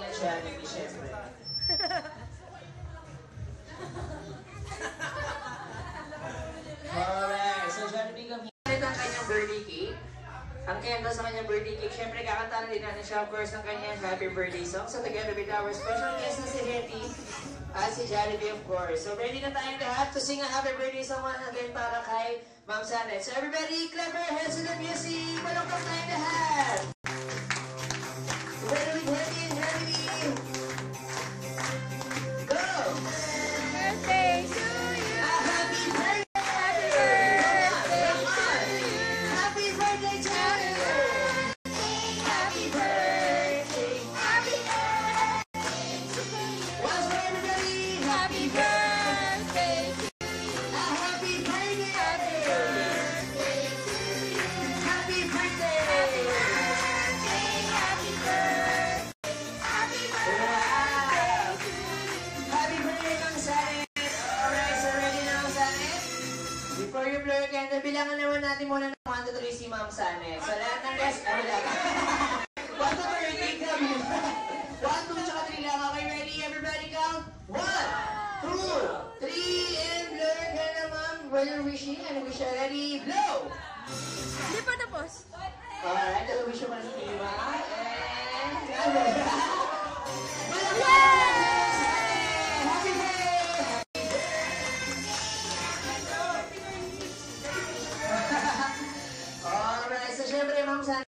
at Jollibee, syempre. Alright, so Jollibee kami. Ito ang kanyang birthday cake. Ang kaya sa kanyang birthday cake, syempre kakantahan din natin siya, of course, ng kanyang happy birthday song. So together with our special guest na si Hetty at si Jollibee, of course. So ready na tayong lahat to sing a happy birthday song once again para kay Ma'am Sanet. So everybody, clap your hands to the music! Malungkot tayong lahat! Ready with Hetty and Jollibee! Go! Birthday to you! A happy birthday! Happy birthday to you! Happy birthday! Happy birthday! Once more, everybody! Happy birthday to A happy birthday! Happy birthday to you! Happy birthday! Happy birthday! Happy birthday! Happy birthday to you! Happy birthday, Ma'am Sanet! Alright, so ready na, Ma'am Sanet? Before you blow your candle, bilangan naman natin muna ng 1 to 3 si Ma'am Sanet. Sa lahat ng guests, ano lang? 1 to 3, take them. 1, 2, tsaka 3 lang. Okay, ready? Everybody count? 1, 2, 3, and blow your candle, Ma'am. When you're wishing, and wish you ready, blow! Hindi pa tapos. Alright, wish you pa rin si Ma'am. And... Happy birthday! Alright, so syempre, Ma'am Sanet.